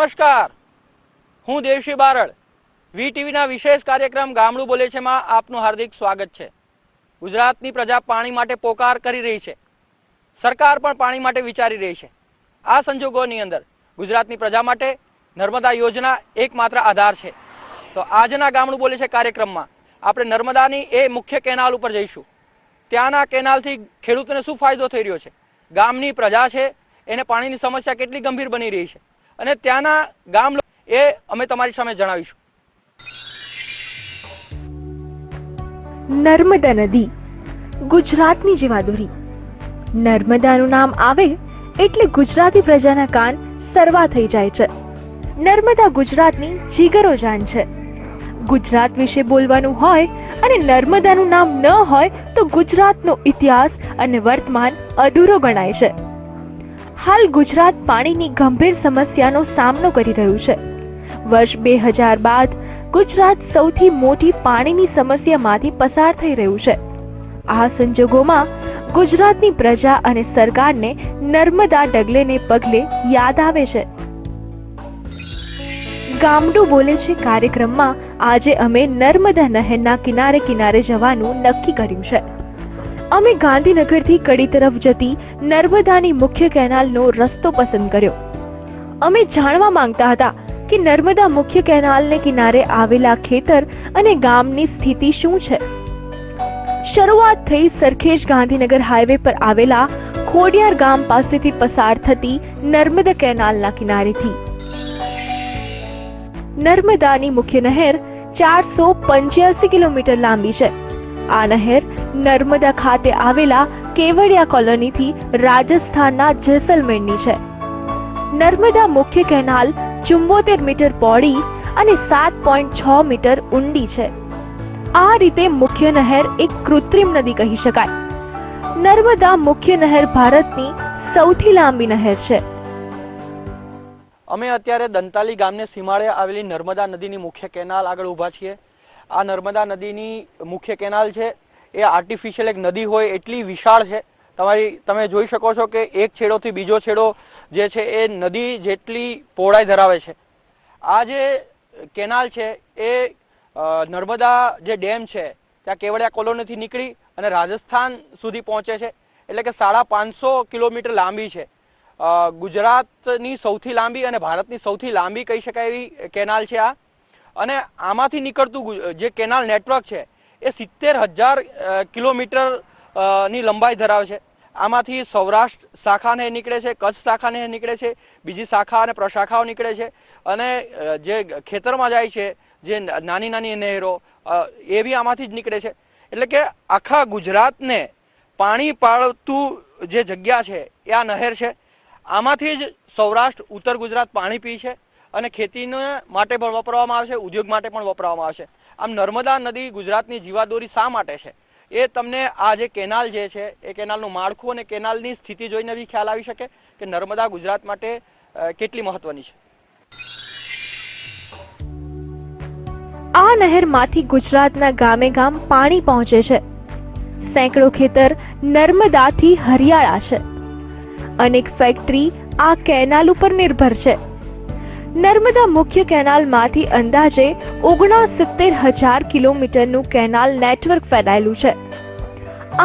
નમસ્કાર, હું દેવશી બારડ. વીટીવીના વિશેષ કાર્યક્રમ ગામડું બોલે છે માં આપનું હાર્દિક સ્વાગત છે. ગુજરાતની પ્રજા પાણી માટે પોકાર કરી રહી છે. સરકાર પણ પાણી માટે વિચારી રહી છે. આ સંજોગોની અંદર ગુજરાતની પ્રજા માટે નર્મદા યોજના એકમાત્ર આધાર છે. તો આજના ગામડું બોલે છે કાર્યક્રમમાં આપણે નર્મદાની એ મુખ્ય કેનાલ ઉપર જઈશું. ત્યાંના કેનાલથી ખેડૂતોને શું ફાયદો થઈ રહ્યો છે, ગામની પ્રજા છે એને પાણીની સમસ્યા કેટલી ગંભીર બની રહી છે, અને ત્યાંના ગામ એ અમે તમારી સામે જણાવીશું. નર્મદા નદી ગુજરાતની જીવાદોરી. નર્મદાનું નામ આવે એટલે ગુજરાતી પ્રજાના કાન સરવા થઈ જાય છે. નર્મદા ગુજરાતની જીગરો જાન છે. ગુજરાત વિશે બોલવાનું હોય અને નર્મદાનું નામ ન હોય તો ગુજરાતનો ઇતિહાસ અને વર્તમાન અધૂરો ગણાય છે. હાલ ગુજરાત પાણીની ગંભીર સમસ્યાનો સામનો કરી રહ્યું છે. વર્ષ 2000 બાદ ગુજરાત સૌથી મોટી પાણીની સમસ્યામાંથી પસાર થઈ રહ્યું છે. આ સંજોગોમાં ગુજરાતની પ્રજા અને સરકારને નર્મદા ડગલેને પગલે યાદ આવે છે. ગામડું બોલે છે કાર્યક્રમમાં આજે અમે નર્મદા નહેરના કિનારે કિનારે જવાનું નક્કી કર્યું છે. અમે ગાંધીનગરથી કડી તરફ જતી નર્મદાની મુખ્ય કેનાલનો રસ્તો પસંદ કર્યો. અમે જાણવા માંગતા હતા કે નર્મદા મુખ્ય કેનાલને કિનારે આવેલા ખેતર અને ગામની સ્થિતિ શું છે. શરૂઆત થઈ સરખેજ ગાંધીનગર હાઈવે પર આવેલા ખોડિયાર ગામ પાસેથી પસાર થતી નર્મદા કેનાલના કિનારેથી. નર્મદાની મુખ્ય નહેર 485 કિલોમીટર લાંબી છે. આ નહેર નર્મદા ખાતે આવેલા કેવડિયા કોલોનીથી રાજસ્થાનના જેસલમેરની છે. નર્મદા મુખ્ય કેનાલ 74 મીટર પહોળી અને 7.6 મીટર ઊંડી છે. આ રીતે મુખ્ય નહેર એક કૃત્રિમ નદી કહી શકાય. નર્મદા મુખ્ય નહેર ભારતની સૌથી લાંબી નહેર છે. અમે અત્યારે દંતાલી ગામને સીમાડે આવેલી નર્મદા નદીની મુખ્ય કેનાલ આગળ ઊભા છીએ. આ નર્મદા નદીની મુખ્ય કેનાલ છે એ આર્ટિફિશિયલ એક નદી હોય એટલી વિશાળ છે. તમે જોઈ શકો છો કે એક છેડોથી બીજો છેડો જે છે એ નદી જેટલી પહોળાઈ ધરાવે છે. આ જે કેનાલ છે એ નર્મદા જે ડેમ છે ત્યાં કેવડિયા કોલોનીથી નીકળી અને રાજસ્થાન સુધી પહોંચે છે. એટલે કે 550 કિલોમીટર લાંબી છે. ગુજરાતની સૌથી લાંબી અને ભારતની સૌથી લાંબી કહી શકાય એવી કેનાલ છે આ. અને આમાંથી નીકળતું જે કેનાલ નેટવર્ક છે એ 70,000 કિલોમીટર ની લંબાઈ ધરાવે છે. આમાંથી સૌરાષ્ટ્ર શાખાને નીકળે છે, કચ્છ શાખાને નીકળે છે, બીજી શાખા અને પ્રશાખાઓ નીકળે છે, અને જે ખેતરમાં જાય છે જે નાની નાની નહેરો એ બી આમાંથી જ નીકળે છે. એટલે કે આખા ગુજરાતને પાણી પાડતું જે જગ્યા છે એ આ નહેર છે. આમાંથી જ સૌરાષ્ટ્ર ઉત્તર ગુજરાત પાણી પી છે અને ખેતીને માટે પણ વપરાવામાં આવે છે, ઉદ્યોગ માટે પણ વપરાવામાં આવે છે. આમ નર્મદા નદી ગુજરાતની જીવાદોરી શા માટે છે એ તમને આ જે કેનાલ જે છે એ કેનાલનું માળખું અને કેનાલની સ્થિતિ જોઈને બી ખ્યાલ આવી શકે કે નર્મદા ગુજરાત માટે કેટલી મહત્વની છે. આ નહેરમાંથી ગુજરાતના ગામે ગામ પાણી પહોંચે છે. સેંકડો ખેતર નર્મદાથી હરિયાળા છે. અનેક ફેક્ટરી આ કેનાલ ઉપર નિર્ભર છે. નર્મદા મુખ્ય કેનાલમાંથી અંદાજે 69,000 કિલોમીટરનું કેનાલ નેટવર્ક ફેલાયેલું છે.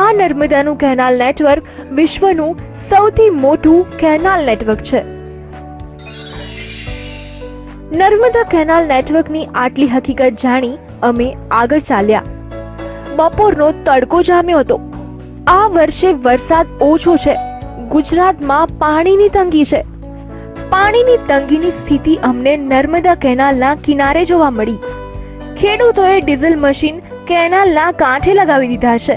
આ નર્મદાનું કેનાલ નેટવર્ક વિશ્વનું સૌથી મોટું કેનાલ નેટવર્ક છે. નર્મદા કેનાલ નેટવર્કની આટલી હકીકત જાણી અમે આગળ ચાલ્યા. બપોરનો તડકો જામ્યો હતો. આ વર્ષે વરસાદ ઓછો છે. ગુજરાતમાં પાણીની તંગી છે. પાણીની તંગીની સ્થિતિ અમને નર્મદા કેનાલના કિનારે જોવા મળી. ખેડૂતોએ ડીઝલ મશીન કેનાલના કાંઠે લગાવી દીધા છે.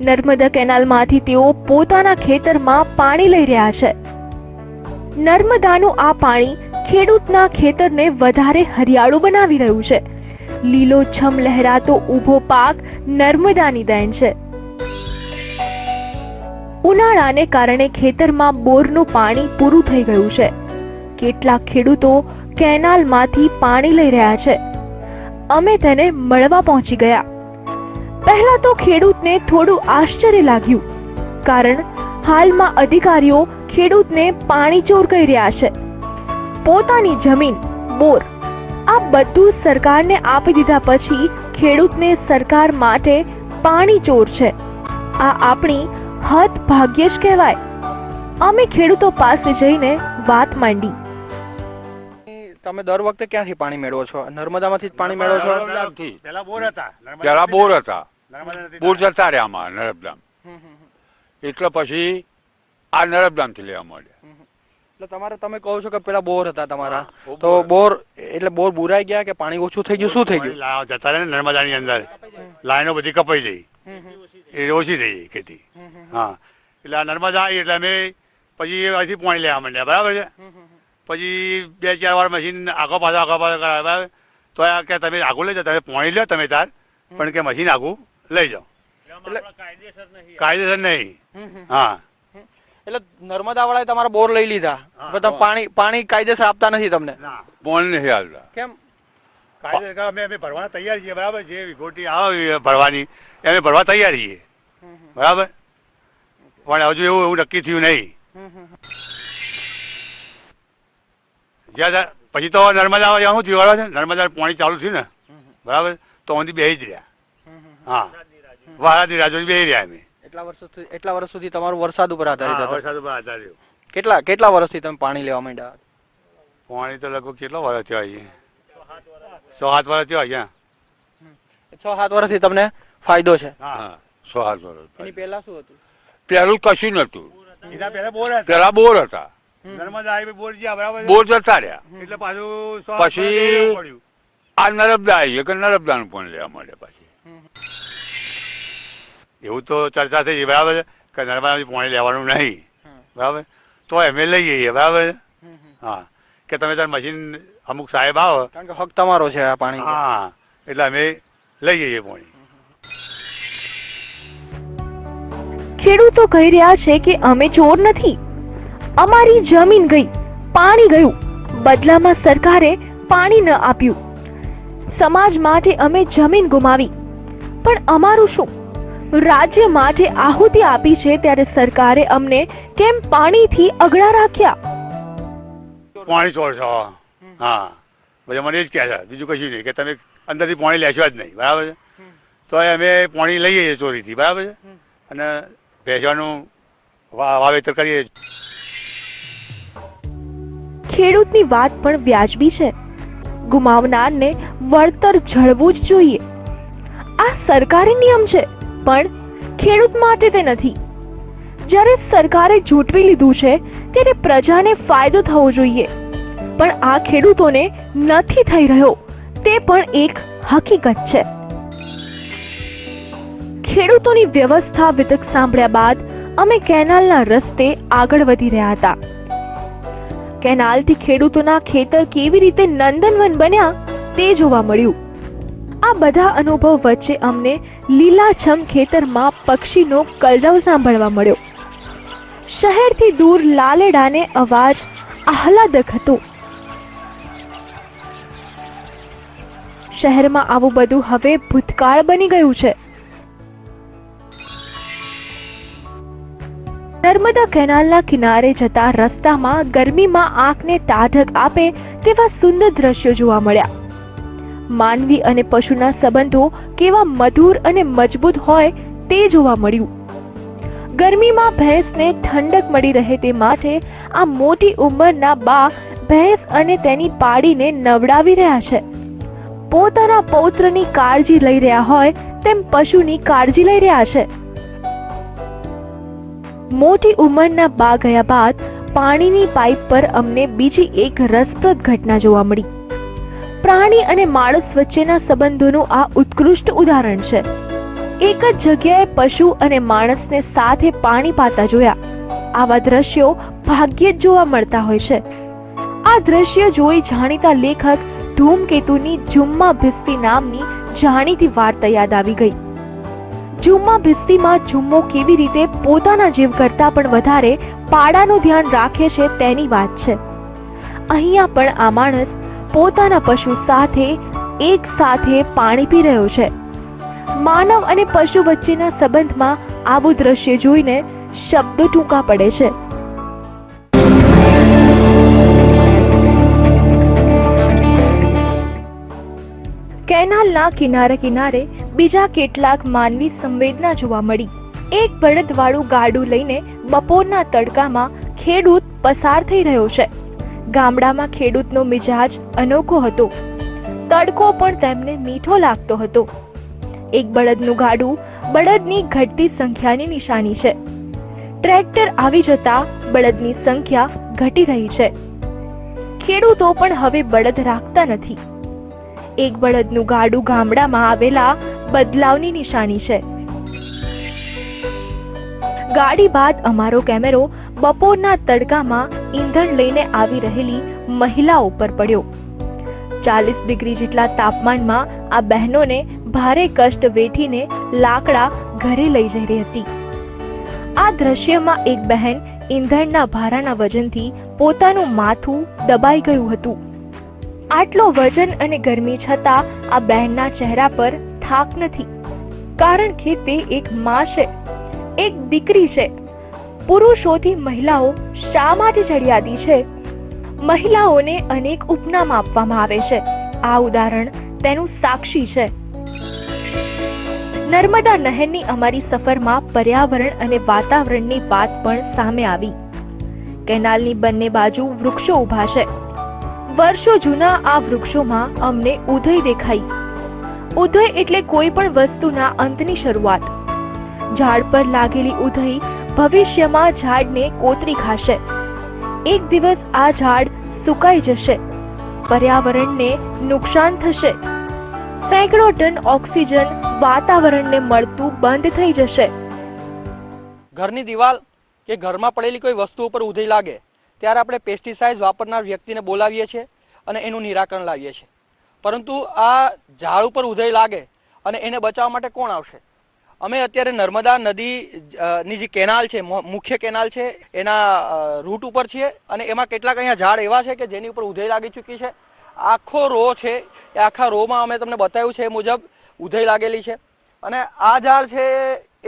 નર્મદા કેનાલમાંથી તેઓ પોતાના ખેતરમાં પાણી લઈ રહ્યા છે. નર્મદાનું આ પાણી ખેડૂતના ખેતરને વધારે હરિયાળું બનાવી રહ્યું છે. લીલોછમ લહેરાતો ઊભો પાક નર્મદાની દેન છે. ઉનાળાને કારણે ખેતરમાં બોરનું પાણી પૂરું થઈ ગયું છે. કેટલાક ખેડૂતો કેનાલમાંથી પાણી લઈ રહ્યા છે. અમે તેને મળવા પહોંચી ગયા. પહેલા તો ખેડૂતને થોડું આશ્ચર્ય લાગ્યું, કારણ હાલમાં અધિકારીઓ ખેડૂતને પાણી ચોર કરી રહ્યા છે. પોતાની જમીન, બોર આ બધું સરકારને આપી દીધા પછી ખેડૂતને સરકાર માટે પાણી ચોર છે. આ આપણી હદભાગ્ય જ કહેવાય. અમે ખેડૂતો પાસે જઈને વાત માંડી. તમે દર વખતે ક્યાંથી પાણી મેળવો છો? નર્મદામાંથી જ પાણી મેળવો છો? નર્મદાથી. પેલા બોર હતા. પેલા બોર હતા, નર્મદા નદી બોર જતા રહ્યા અમારા નર્મદામ. એટલે પછી આ નર્મદામથી લેવા માંડ્યા. એટલે તમારે તમે કહો છો કે પેલા બોર હતા તમારા, હા, તો બોર એટલે બોર બુરાઈ ગયા કે પાણી ઓછું થઈ ગયું, શું થઈ ગયું? લાવ જતા રહે ને નર્મદાની અંદર લાઈનો બધી કપાઈ ગઈ, એ ઓછી થઈ ગઈ ખેતી. હા, એટલે આ નર્મદા આવી એટલે અમે પછી અહીંથી પાણી લેવા માંડ્યા, બરાબર છે. પછી 2-4 વાર મશીન આગો પાછો કરાવે, બરાબર. તો આ કે તમે આગું લઈ જાઓ, તમે પાણી લો તમે તાર, પણ કે મશીન આગું લઈ જાઓ. કાયદેસર નહીં. હા, એટલે નર્મદા વાળાએ તમારા બોર લઈ લીધા, પણ તમે પાણી કાયદેસર આપતા નથી તમને. પાણી નથી હાલતા. કેમ? કાયદેસર અમે ભરવા તૈયાર છીએ, બરાબર. જે વિગોટી આવે ભરવાની એ અમે ભરવા તૈયાર છીએ, બરાબર. પણ હજુ એવું નક્કી થયું નહીં. જ્યાં પછી તો નર્મદા શું થયું બરાબર છે, નર્મદા પાણી ચાલુ થયું ને, બરાબર. તો અહીંથી બેસી જ રહ્યા. હા, વારાથી રાજુ બેસી રહ્યા અમે. એટલા વર્ષ સુધી તમારું વરસાદ ઉપર આધારિત હા, હતું. વરસાદ ઉપર આધારિત. કેટલા વર્ષથી તમે પાણી લેવા માંડ્યા? પાણી તો લગભગ કેટલો વર્ષ થયો છે? 6-7 વર્ષ થયો છે. 6-7 વર્ષથી તમને ફાયદો છે. હા, 6-7 વર્ષ. એની પહેલા શું હતું? પેલું કશું નતું. એના પહેલા બોર હતા. પેલા બોર હતા, નર્મદા આવી બોર ગયા, બરાબર. બોર જતા રહ્યા. એટલે પાછું પછી આ નર્મદા આવી કે નર્મદાનું પાણી લેવા માંડ્યા પછી. એવું તો ચર્ચા થઈ છે, બરાબર છે, કે નર્મદામાંથી પાણી લેવાનું નહીં, બરાબર. તો અમે લઈ જઈએ, બરાબર. હા, કે તમે તાર મશીન અમુક સાહેબ આવે, કારણ કે હક તમારો છે આ પાણી. હા, એટલે અમે લઈ જઈએ પાણી. ખેડૂતો કહી રહ્યા છે કે અમે ચોર નથી, અમારી જમીન ગઈ, પાણી ગયું, બદલામાં સરકારે પાણી ન આપ્યું. સમાજ માટે અમે જમીન ગુમાવી, પણ અમારું શું? રાજ્ય માટે આહુતિ આપી છે ત્યારે સરકારે અમને કેમ પાણીથી અગળા રાખ્યા? પાણી ચોર છો. હા, બધા મને એ જ કહે છે, બીજું કશું નહીં, કે તમે અંદરથી પાણી લેશો જ નહીં, બરાબર છે. તો અમે પાણી લઈએ છીએ ચોરીથી, બરાબર છે, અને ભેંસવાનું વાવેતર કરીએ. ખેડૂતની વાત પણ વ્યાજબી છે. ગુમાવનારને વળતર જળવું જ જોઈએ. આ સરકારી નિયમ છે, પણ ખેડૂત માટે તે નથી. જ્યારે સરકારે ઝૂંટવી લીધું છે ત્યારે પ્રજાને ફાયદો થવો જોઈએ, પણ આ ખેડૂતોને નથી થઈ રહ્યો, તે પણ એક હકીકત છે. ખેડૂતોની વ્યવસ્થા વિતક સાંભળ્યા બાદ અમે કેનાલના રસ્તે આગળ વધી રહ્યા હતા. કેનાલથી ખેડૂતોના ખેતર કેવી રીતે નંદનવન બન્યા તે જોવા મળ્યું. આ બધા અનુભવ વચ્ચે અમને લીલાછમ ખેતરમાં પક્ષીનો કલરવ સાંભળવા મળ્યો. શહેરથી દૂર લાલેડાને અવાજ આહલાદક હતો. શહેરમાં આવું બધું હવે ભૂતકાળ બની ગયું છે. નર્મદા કેનાલના કિનારે જતા રસ્તામાં ગરમીમાં આંખને ટાઢક આપે તેવા સુંદર દ્રશ્યો જોવા મળ્યા. માનવી અને પશુના સંબંધો કેવા મધુર અને મજબૂત હોય તે જોવા મળ્યું. ગરમીમાં ભેંસને ઠંડક મળી રહે તે માટે આ મોટી ઉંમરના બા ભેંસ અને તેની પાડીને નવડાવી રહ્યા છે. પોતાના પૌત્રની કાળજી લઈ રહ્યા હોય તેમ પશુની કાળજી લઈ રહ્યા છે. મોટી ઉંમરના બા ગયા બાદ પાણીની પાઇપ પર અમને બીજી એક રસપ્રદ ઘટના જોવા મળી. પ્રાણી અને માણસ વચ્ચેના સંબંધોનું આ ઉત્કૃષ્ટ ઉદાહરણ છે. એક જ જગ્યાએ પશુ અને માણસને સાથે પાણી પાતા જોયા. આવા દ્રશ્યો ભાગ્યે જ જોવા મળતા હોય છે. આ દ્રશ્ય જોઈ જાણીતા લેખક ધૂમકેતુની જુમ્મા ભિસ્તી નામની જાણીતી વાર્તા યાદ આવી ગઈ. જુમ્મા ભિસ્તીમાં જુમ્મો કેવી રીતે પોતાના જીવ કરતા પણ વધારે પાડાનું ધ્યાન રાખે છે તેની વાત છે. અહીંયા પણ આ માણસ પોતાના પશુ સાથે એક સાથે પાણી પી રહ્યો છે. માનવ અને પશુ વચ્ચેના સંબંધમાં આવું દ્રશ્ય જોઈને શબ્દો ટૂંકા પડે છે. કેનાલના કિનારે કિનારે બીજા કેટલાક માનવી સંવેદના જોવા મળી. એક બળદવાળું ગાડું લઈને બપોરના તડકામાં ખેડૂત પસાર થઈ રહ્યો છે. ગામડામાં ખેડૂતનો મિજાજ અનોખો હતો. તડકો પણ તેમને મીઠો લાગતો હતો. એક બળદનું ગાડું બળદની ઘટતી સંખ્યાની નિશાની છે. ટ્રેક્ટર આવી જતા બળદની સંખ્યા ઘટી રહી છે. ખેડૂતો પણ હવે બળદ રાખતા નથી. એક બળદનું ગાડું ગામડામાં આવેલા બદલાવની નિશાની છે. ગાડી બાદ અમારો કેમેરો બપોરના તડકામાં ઈંધણ લઈને આવી રહેલી મહિલાઓ પર પડ્યો. 40 ડિગ્રી જેટલા તાપમાનમાં આ બહેનોને ભારે કષ્ટ વેઠીને લાકડા ઘરે લઈ જઈ રહી હતી. આ દ્રશ્યમાં એક બહેન ઈંધણના ભારાના વજનથી પોતાનું માથું દબાઈ ગયું હતું. આટલો વજન અને ગરમી છતાં આ બહેનના ચહેરા પર થાક નથી, કારણ કે તે એક માં છે, એક દીકરી છે. પુરુષોથી મહિલાઓ શા માટે ચડિયાતી છે? મહિલાઓને અનેક ઉપનામ આપવામાં આવે છે. આ ઉદાહરણ તેનું સાક્ષી છે. નર્મદા નહેરની અમારી સફરમાં પર્યાવરણ અને વાતાવરણની વાત પણ સામે આવી. કેનાલની બંને બાજુ વૃક્ષો ઊભા છે. વર્ષો જૂના આ વૃક્ષોમાં અમને ઉધઈ દેખાઈ. ઉધઈ એટલે કોઈ પણ વસ્તુના અંતની શરૂઆત. ઝાડ પર લાગેલી ઉધઈ ભવિષ્યમાં ઝાડને કોતરી ખાશે. એક દિવસ આ ઝાડ સુકાઈ જશે. પર્યાવરણને નુકસાન થશે. સેંકડો ટન ઓક્સિજન વાતાવરણને મળતું બંધ થઈ જશે. ઘરની દિવાલ કે ઘરમાં પડેલી કોઈ વસ્તુ ઉપર ઉધઈ લાગે ત્યારે આપણે પેસ્ટિસાઇડ વાપરનાર વ્યક્તિને બોલાવીએ છીએ અને એનું નિરાકરણ લાવીએ છીએ. પરંતુ આ ઝાડ ઉપર ઉધઈ લાગે અને એને બચાવવા માટે કોણ આવશે? અમે અત્યારે નર્મદા નદીની જે કેનાલ છે, મુખ્ય કેનાલ છે, એના રૂટ ઉપર છીએ અને એમાં કેટલાક અહીંયા ઝાડ એવા છે કે જેની ઉપર ઉધઈ લાગી ચૂકી છે. આખો રો છે, એ આખા રોમાં અમે તમને બતાવ્યું છે એ મુજબ ઉધઈ લાગેલી છે. અને આ ઝાડ છે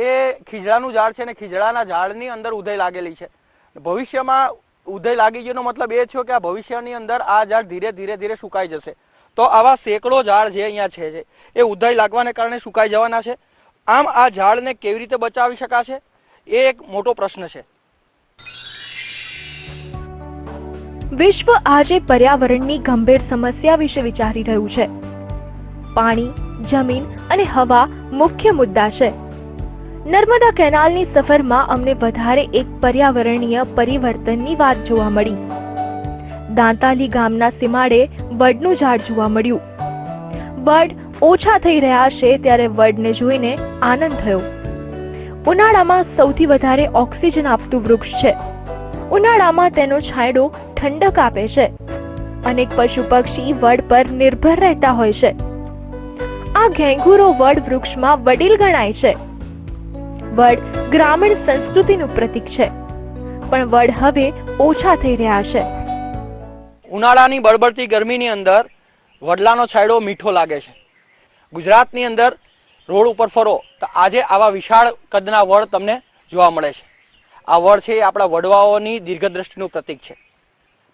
એ ખીજડાનું ઝાડ છે અને ખીજડાના ઝાડની અંદર ઉધઈ લાગેલી છે. ભવિષ્યમાં ઉધઈ લાગી ગયોનો મતલબ એ થયો કે આ ભવિષ્યની અંદર આ ઝાડ ધીરે ધીરે ધીરે સુકાઈ જશે. તો આવા સેંકડો ઝાડ જે અહીંયા છે એ ઉધઈ લાગવાને કારણે સુકાઈ જવાના છે. આમ આ ઝાડને કેવી રીતે બચાવી શકાશે એ એક મોટો પ્રશ્ન છે. વિશ્વ આજે પર્યાવરણની ગંભીર સમસ્યા વિશે વિચારી રહ્યું છે. પાણી, જમીન અને હવા મુખ્ય મુદ્દા છે. નર્મદા કેનાલની સફરમાં અમને વધારે એક પર્યાવરણીય પરિવર્તનની વાત જોવા મળી. દાંતાલી ગામના સીમાડે વડનું ઝાડ જોવા મળ્યું. વડ ઓછા થઈ રહ્યા છે ત્યારે વડને જોઈને આનંદ થયો. ઉનાળામાં સૌથી વધારે ઓક્સિજન આપતું વૃક્ષ છે. ઉનાળામાં તેનો છાંયડો ઠંડક આપે છે. અનેક પશુ પક્ષી વડ પર નિર્ભર રહેતા હોય છે. આ ઘેંઘુરો વડ વૃક્ષમાં વડીલ ગણાય છે. વડ ગ્રામીણ સંસ્કૃતિનું પ્રતીક છે, પણ વડ હવે ઓછા થઈ રહ્યા છે. ઉનાળાની બળબડતી ગરમીની અંદર વડલાનો છાંયડો મીઠો લાગે છે. ગુજરાતની અંદર રોડ ઉપર ફરો તો આજે આવા વિશાળ કદના વડ તમને જોવા મળે છે. આ વડ છે એ આપણા વડવાઓની દીર્ઘદ્રષ્ટિનું પ્રતીક છે.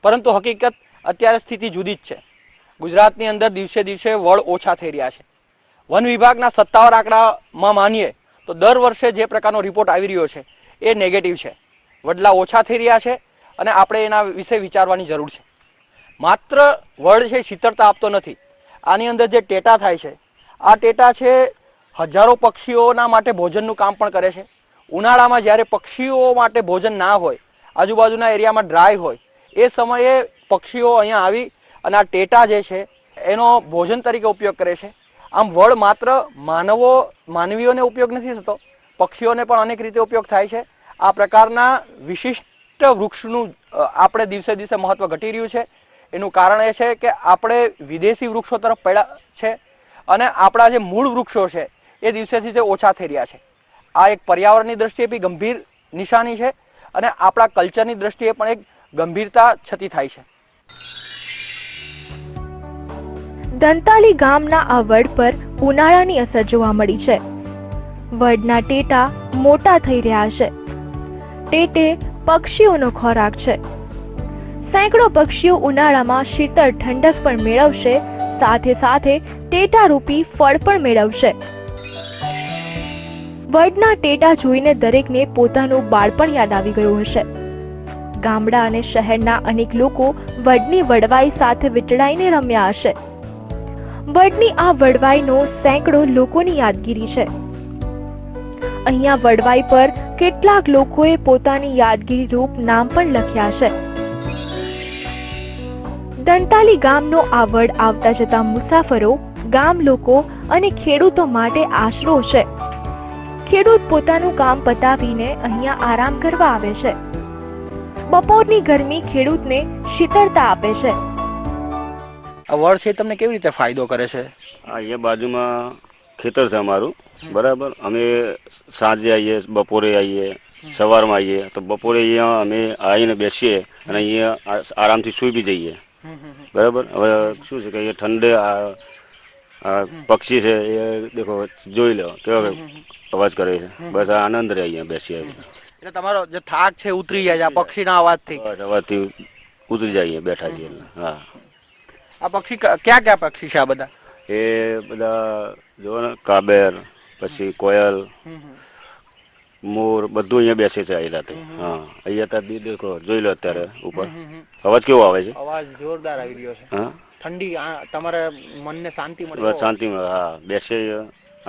પરંતુ હકીકત અત્યારે સ્થિતિ જુદી જ છે. ગુજરાતની અંદર દિવસે દિવસે વડ ઓછા થઈ રહ્યા છે. વન વિભાગના સત્તાવાર આંકડામાં માનીએ તો દર વર્ષે જે પ્રકારનો રિપોર્ટ આવી રહ્યો છે એ નેગેટિવ છે. વડલા ઓછા થઈ રહ્યા છે અને આપણે એના વિશે વિચારવાની જરૂર છે. માત્ર વડ છે શીતળતા આપતો નથી. આની અંદર જે ટેટા થાય છે, આ ટેટા છે હજારો પક્ષીઓના માટે ભોજનનું કામ પણ કરે છે. ઉનાળામાં જ્યારે પક્ષીઓ માટે ભોજન ના હોય, આજુબાજુના એરિયામાં ડ્રાય હોય, એ સમયે પક્ષીઓ અહીંયા આવી અને આ ટેટા જે છે એનો ભોજન તરીકે ઉપયોગ કરે છે. આમ વડ માત્ર માનવીઓને ઉપયોગ નથી થતો, પક્ષીઓને પણ અનેક રીતે ઉપયોગ થાય છે. આ પ્રકારના વિશિષ્ટ વૃક્ષનું આપણે દિવસે દિવસે મહત્વ ઘટી રહ્યું છે. એનું કારણ એ છે કે આપણે વિદેશી વૃક્ષો તરફ પડ્યા છે અને આપણા જે મૂળ વૃક્ષો છે એ દિવસે દિવસે ઓછા થઈ રહ્યા છે. આ એક પર્યાવરણની દ્રષ્ટિએ બી ગંભીર નિશાની છે અને આપણા કલ્ચરની દ્રષ્ટિએ પણ એક ગંભીરતા છતી થાય છે. દંતાલી ગામના આ વડ પર ઉનાળાની અસર જોવા મળી છે. વડના ટેટા મોટા થઈ રહ્યા છે. ટેટે પક્ષીઓનો ખોરાક છે. સેંકડો પક્ષીઓ ઉનાળામાં શીતળ ઠંડક પણ મેળવશે સાથે સાથે ટેટારૂપી ફળ પણ મેળવશે. વડના ટેટા જોઈને દરેકને પોતાનું બાળપણ યાદ આવી ગયું હશે. ગામડા અને શહેરના અનેક લોકો વડની વડવાઈ સાથે વીંટળાઈને રમ્યા હશે. વડની આ વડવાઈનો સેંકડો લોકોની યાદગીરી છે. અહીંયા વડવાઈ પર કેટલાક લોકોએ પોતાની યાદગીરી રૂપ નામ પણ લખ્યા છે. દંતાલી ગામનો આ વડ આવતા જતા મુસાફરો, ગામ લોકો અને ખેડૂતો માટે આશરો છે. ખેડૂત પોતાનું કામ પતાવીને અહીંયા આરામ કરવા આવે છે. બપોરની ગરમી ખેડૂતને શીતળતા આપે છે. આ વડ છે તમને કેવી રીતે ફાયદો કરે છે? અહીંયા બાજુમાં ખેતર છે અમારું, બરાબર. અમે સાંજે આવીએ, બપોરે આવીએ, સવારમાં આવીએ. તો બપોરે અહીંયા અમે આવીને બેસીએ અને અહીંયા આરામથી સૂઈ બી જઈએ, બરાબર. હવે શું છે કે અહીંયા ઠંડે પક્ષી છે એ દેખો, જોઈ લો કેવો અવાજ કરે છે. બસ આનંદ રહે અહીંયા બેસીએ. એટલે તમારો જે થાક છે ઉતરી જાય છે આ પક્ષીના અવાજથી? બસ અવાજથી ઉતરી જઈએ, બેઠા છીએ. હા. આ પક્ષી ક્યાં ક્યાં પક્ષી છે આ બધા? એ બધા જો ને, કાબર, પછી કોયલ, મોર, બધું અહીંયા બેસે છે અહીં રાતે. હા, અહીંયા દેખો, જોઈ લો અત્યારે ઉપર અવાજ કેવો આવે છે. અવાજ જોરદાર આવી રહ્યો છે. હા, ઠંડી તમારે મનને શાંતિ મળે? બસ શાંતિ મળે. હા, બેસે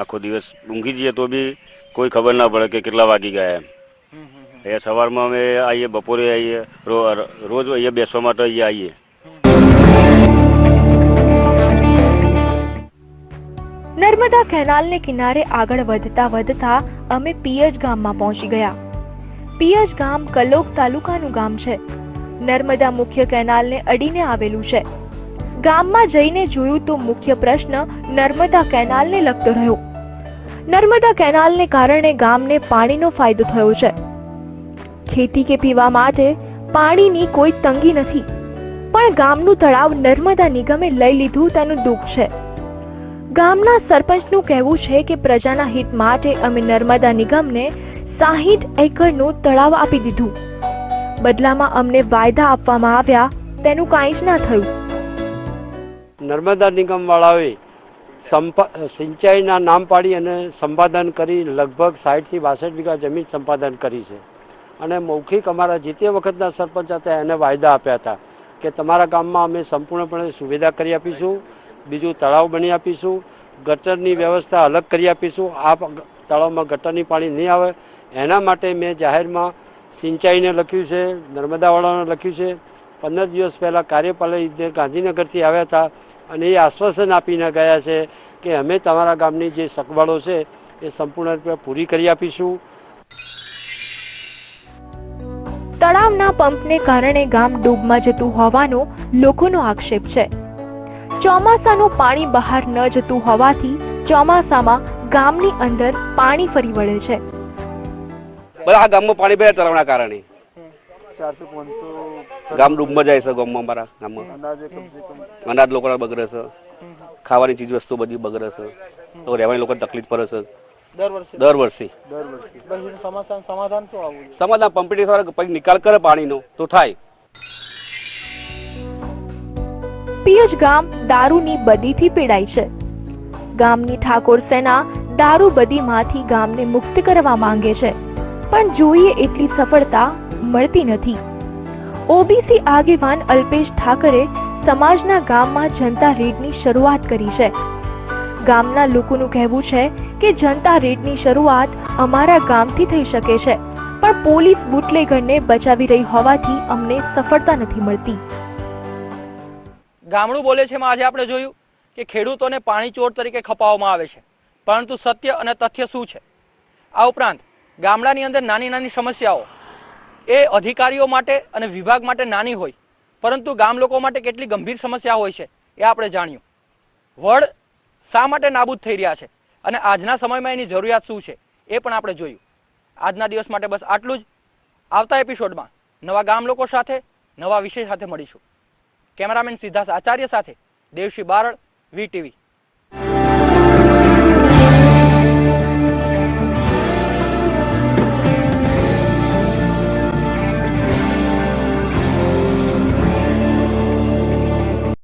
આખો દિવસ ઊંઘી જઈએ તો બી કોઈ ખબર ના પડે કે કેટલા વાગી ગયા એમ. અહીંયા સવારમાં અમે આવીએ, બપોરે આવીએ, રોજ અહીંયા બેસવા માટે અહીંયા આવીએ. નર્મદા કેનાલને કિનારે આગળ વધતા વધતા અમે પિયજ ગામમાં પહોંચી ગયા. પિયજ ગામ કલોક તાલુકાનું ગામ છે. નર્મદા મુખ્ય કેનાલને અડીને આવેલું છે. ગામમાં જઈને જોયું તો મુખ્ય પ્રશ્ન નર્મદા કેનાલને લગતો રહ્યો. નર્મદા કેનાલને કારણે ગામને પાણીનો ફાયદો થયો છે. ખેતી કે પીવા માટે પાણીની કોઈ તંગી નથી, પણ ગામનું તળાવ નર્મદા નિગમે લઈ લીધું તેનું દુઃખ છે. ગામના સરપંચનું કહેવું છે કે પ્રજાના હિત માટે અમે નર્મદા નિગમને 60 એકરનું તળાવ આપી દીધું. બદલામાં અમને વાયદા આપવામાં આવ્યા, તેનું કાંઈ જ ના થયું. નર્મદા નિગમ વાળાઓએ સિંચાઈના નામ પાડી અને સંપાદન કરી લગભગ 60 થી 62 વીઘા જમીન સંપાદન કરી છે. અને મૌખિક અમારા જે તે વખતના સરપંચ હતા એને વાયદા આપ્યા હતા કે તમારા ગામમાં અમે સંપૂર્ણપણે સુવિધા કરી આપીશું, બીજું તળાવ બની આપીશું, ગટરની વ્યવસ્થા અલગ કરી આપીશું. આ તળાવમાં ગટરની પાણી નહીં આવે એના માટે મેં જાહેરમાં સિંચાઈને લખ્યું છે, નર્મદાવાળાને લખ્યું છે. 15 દિવસ પહેલાં કાર્યપાલક ઇજનેર ગાંધીનગરથી આવ્યા હતા અને એ આશ્વાસન આપીને ગયા છે કે અમે તમારા ગામની જે સગવડો છે એ સંપૂર્ણ રૂપે પૂરી કરી આપીશું. તળાવના પંપને કારણે ગામ ડૂબમાં જતું હોવાનો લોકોનો આક્ષેપ છે. ચોમાસાનું પાણી બહાર ન જતું હોવાથી ચોમાસામાં ગામની અંદર પાણી ફરી વળે છે. બધા ગામમાં પાણી બે તળાવના કારણે ગામ ડૂબમાં જાય છે. ગામમાં અમારા ગામમાં અનાજ લોકોના બગડે છે, ખાવાની ચીજ વસ્તુ બધી બગડે છે, તો રહેવાની લોકોને તકલીફ પડે છે દર વર્ષે. સમાધાન શું આવું? સમાધાન પંપી પછી નિકાલ કરે પાણીનો તો થાય. પિયજ ગામ દારૂની બદીથી પીડાય છે. ગામની ઠાકોર સેના દારૂ બદીમાંથી ગામને મુક્ત કરવા માંગે છે, પણ જોઈએ એટલી સફળતા મળતી નથી. ઓબીસી આગેવાન અલ્પેશ ઠાકરે સમાજના ગામમાં જનતા રેડની શરૂઆત કરી છે. ગામના લોકોનું કહેવું છે કે જનતા રેડની શરૂઆત અમારા ગામથી થઈ શકે છે, પણ પોલીસ બુટલેગરને બચાવી રહી હોવાથી અમને સફળતા નથી મળતી. ગામડું બોલે છે આજે આપણે જોયું કે ખેડૂતોને પાણી ચોર તરીકે ખપાવવામાં આવે છે, પરંતુ સત્ય અને તથ્ય શું છે? આ ઉપરાંત ગામડાની અંદર નાની નાની સમસ્યાઓ એ અધિકારીઓ માટે અને વિભાગ માટે નાની હોય, પરંતુ ગામ લોકો માટે કેટલી ગંભીર સમસ્યા હોય છે એ આપણે જાણ્યું. વડ શા માટે નાબૂદ થઈ રહ્યા છે અને આજના સમયમાં એની જરૂરિયાત શું છે એ પણ આપણે જોયું. આજના દિવસ માટે બસ આટલું જ. આવતા એપિસોડમાં નવા ગામ લોકો સાથે, નવા વિષય સાથે મળીશું. કેમેરામેન સિદ્ધાર્થ આચાર્ય સાથે દેવશ્રી બારડ, VTV.